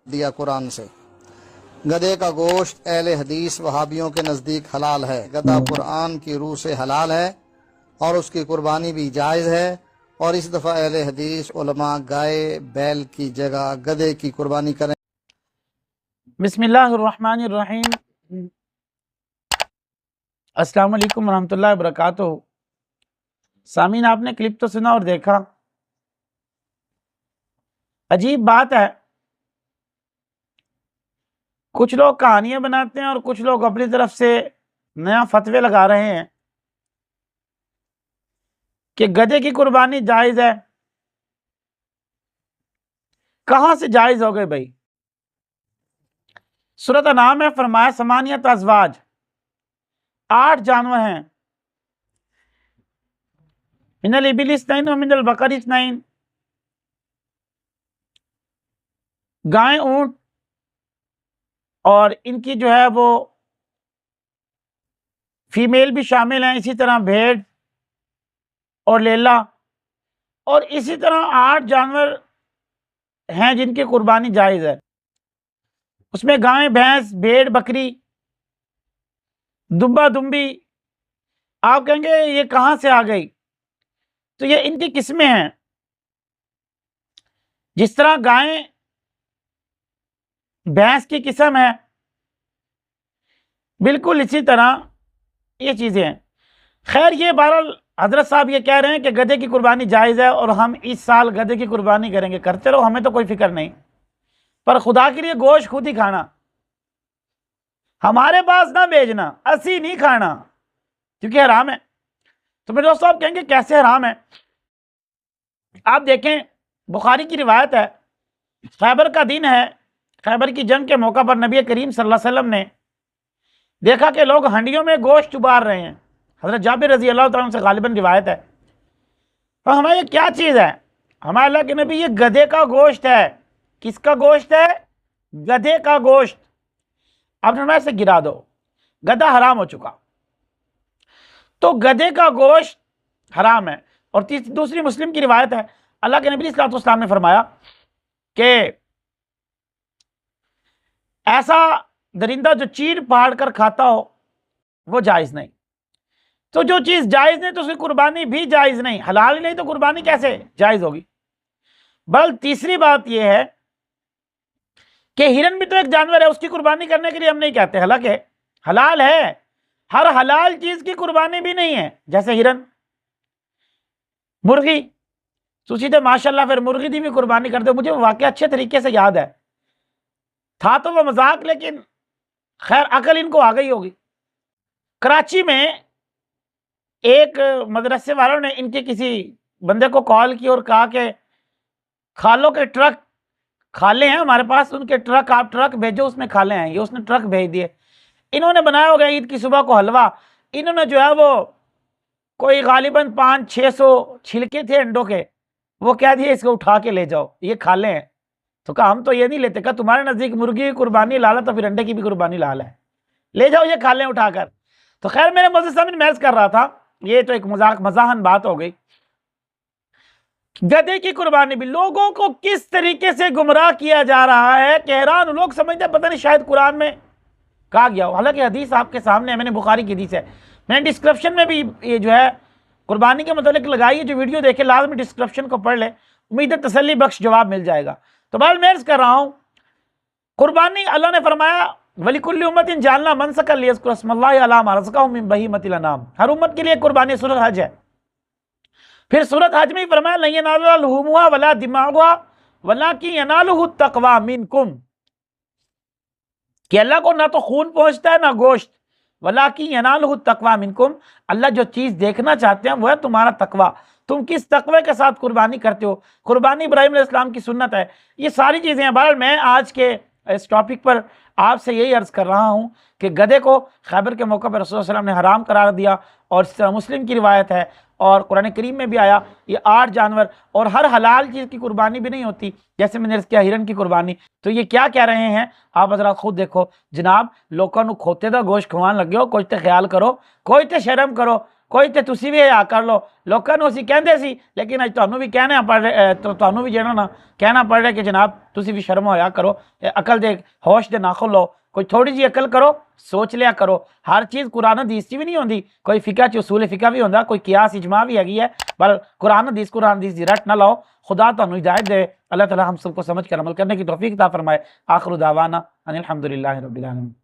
دیا قرآن سے۔ گدھے کا گوشت اہل حدیث وہابیوں کے نزدیک حلال ہے۔ گدھا قرآن کی روح سے حلال ہے اور اس کی قربانی بھی جائز ہے، اور اس دفعہ اہل حدیث علماء گائے بیل کی جگہ گدھے کی قربانی کریں۔ بسم اللہ الرحمن الرحیم۔ السلام علیکم ورحمۃ اللہ وبرکاتہ۔ سامعین، آپ نے کلپ تو سنا اور دیکھا، عجیب بات ہے، کچھ لوگ کہانیاں بناتے ہیں اور کچھ لوگ اپنی طرف سے نیا فتوے لگا رہے ہیں کہ گدھے کی قربانی جائز ہے۔ کہاں سے جائز ہو گئے بھائی؟ سورۃ انعام میں فرمایا ثمانیۃ ازواج، 8 جانور ہیں، من الابل اثنین و من البقر اثنین، گائے، اونٹ، اور ان کی جو ہے وہ فیمیل بھی شامل ہیں، اسی طرح بھیڑ اور لیلا، اور اسی طرح 8 جانور ہیں جن کی قربانی جائز ہے۔ اس میں گائے، بھینس، بھیڑ، بکری، دمبا، دمبی۔ آپ کہیں گے یہ کہاں سے آ گئی؟ تو یہ ان کی قسمیں ہیں۔ جس طرح گائے بھینس کی قسم ہے، بالکل اسی طرح یہ چیزیں ہیں۔ خیر، یہ بہرحال حضرت صاحب یہ کہہ رہے ہیں کہ گدھے کی قربانی جائز ہے اور ہم اس سال گدھے کی قربانی کریں گے۔ کرتے رہو، ہمیں تو کوئی فکر نہیں، پر خدا کے لیے گوشت خود ہی کھانا، ہمارے پاس نہ بھیجنا، اسی نہیں کھانا، کیونکہ حرام ہے۔ تو میرے دوستو، آپ کہیں گے کیسے حرام ہے؟ آپ دیکھیں، بخاری کی روایت ہے، خیبر کا دن ہے، خیبر کی جنگ کے موقع پر نبی کریم صلی اللہ علیہ وسلم نے دیکھا کہ لوگ ہنڈیوں میں گوشت ابال رہے ہیں۔ حضرت جابر رضی اللہ تعالیٰ عنہ سے غالباً روایت ہے۔ تو ہمیں یہ کیا چیز ہے؟ ہمارے اللہ کے نبی، یہ گدھے کا گوشت ہے۔ کس کا گوشت ہے؟ گدھے کا گوشت۔ آپ نے سے گرا دو، گدھا حرام ہو چکا، تو گدھے کا گوشت حرام ہے۔ اور دوسری مسلم کی روایت ہے، اللہ کے نبی صلی اللہ علیہ وسلم نے فرمایا کہ ایسا درندہ جو چیر پاڑ کر کھاتا ہو وہ جائز نہیں۔ تو جو چیز جائز نہیں تو اس کی قربانی بھی جائز نہیں، حلال ہی نہیں تو قربانی کیسے جائز ہوگی؟ بل تیسری بات یہ ہے کہ ہرن بھی تو ایک جانور ہے، اس کی قربانی کرنے کے لیے ہم نہیں کہتے، حالانکہ حلال ہے۔ ہر حلال چیز کی قربانی بھی نہیں ہے، جیسے ہرن، مرغی، تو ماشاءاللہ پھر مرغی دی بھی قربانی کر دو۔ مجھے واقعہ اچھے طریقے سے یاد ہے، تھا تو وہ مذاق، لیکن خیر عقل ان کو آ گئی ہوگی۔ کراچی میں ایک مدرسے والوں نے ان کے کسی بندے کو کال کی اور کہا کہ کھالوں کے ٹرک، کھالے ہیں ہمارے پاس، ان کے ٹرک، آپ ٹرک بھیجو، اس میں کھالے ہیں۔ یہ اس نے ٹرک بھیج دیے۔ انہوں نے بنایا ہوگا عید کی صبح کو حلوہ، انہوں نے جو ہے وہ کوئی غالباً 500-600 چھلکے تھے انڈوں کے، وہ کہہ دیے اس کو اٹھا کے لے جاؤ، یہ کھالے ہیں۔ تو کہا ہم تو یہ نہیں لیتے۔ کہا تمہارے نزدیک مرغی کی قربانی لال ہے تو پھر انڈے کی بھی قربانی لال ہے، لے جاؤ یہ کھالے اٹھا کر۔ تو خیر، میرے معزز سامعین، محض کر رہا تھا، یہ تو ایک مزاحن بات ہو گئی۔ گدھے کی قربانی بھی لوگوں کو کس طریقے سے گمراہ کیا جا رہا ہے کہ حیران لوگ سمجھتے ہیں پتہ نہیں شاید قرآن میں کہا گیا ہو، حالانکہ حدیث آپ کے سامنے ہے، میں نے بخاری کی حدیث ہے، میں نے ڈسکرپشن میں بھی یہ جو ہے قربانی کے متعلق لگائی ہے، جو ویڈیو دیکھے لازمی ڈسکرپشن کو پڑھ لے، امید ہے تسلی بخش جواب مل جائے گا۔ تو بہرحال میں عرض کر رہا ہوں، قربانی اللہ نے فرمایا وَلِكُلِّ أُمَّةٍ جَعَلْنَا مَنسَكًا لِيَذْكُرُوا اسْمَ اللَّهِ عَلَىٰ مَا رَزَقَهُم مِّن بَهِيمَةِ الْأَنْعَامِ، ہر امت کے لیے قربانی سورۃ حج ہے۔ پھر سورۃ حج میں فرمایا لَن يَنَالَ لُحُومُهَا وَلَا دِمَاغُهَا وَلَٰكِن يَنَالُهُ التَّقْوَىٰ مِنكُمْ، کہ اللہ کو نہ تو خون پہنچتا ہے نہ گوشت، وَلَٰكِن يَنَالُهُ التَّقْوَىٰ مِنكُمْ، اللہ جو چیز دیکھنا چاہتے ہیں وہ ہے تمہارا تقویٰ، تم کس تقوی کے ساتھ قربانی کرتے ہو۔ قربانی ابراہیم علیہ السلام کی سنت ہے، یہ ساری چیزیں ہیں۔ بہرحال میں آج کے اس ٹاپک پر آپ سے یہی عرض کر رہا ہوں کہ گدھے کو خیبر کے موقع پر رسول اللہ علیہ وسلم نے حرام قرار دیا، اور اس طرح مسلم کی روایت ہے اور قرآن کریم میں بھی آیا یہ 8 جانور، اور ہر حلال چیز کی قربانی بھی نہیں ہوتی، جیسے میں نے عرض کیا ہرن کی قربانی۔ تو یہ کیا کہہ رہے ہیں آپ حضرات خود دیکھو جناب، لوگوں کو کھوتے دا گوشت کھوان لگے ہو، کوئی تے خیال کرو، کوئی تے شرم کرو، کوئی تے تسی بھی حیا کر لو لوکاں نوں اسی کہندے سی لیکن اج تانوں بھی کہنا پڑ رہا تانوں بھی جڑا نا کہنا پڑ رہا کہ جناب تسی بھی شرم ہویا کرو عقل دے ہوش دے ناخن لو کوئی تھوڑی جی عقل کرو سوچ لیا کرو ہر چیز قرآن حدیث چ بھی نہیں ہوندی کوئی فقہ چ اصول فقہ بھی ہوندا کوئی قیاس اجماع بھی ہیگی ہے پر قرآن حدیث دی رٹ نہ لاؤ خدا تانوں ہدایت دے اللہ تعالی ہم سب کو سمجھ کر عمل کرنے کی توفیق عطا فرمائے آخر دعوانا ان الحمدللہ رب العالمین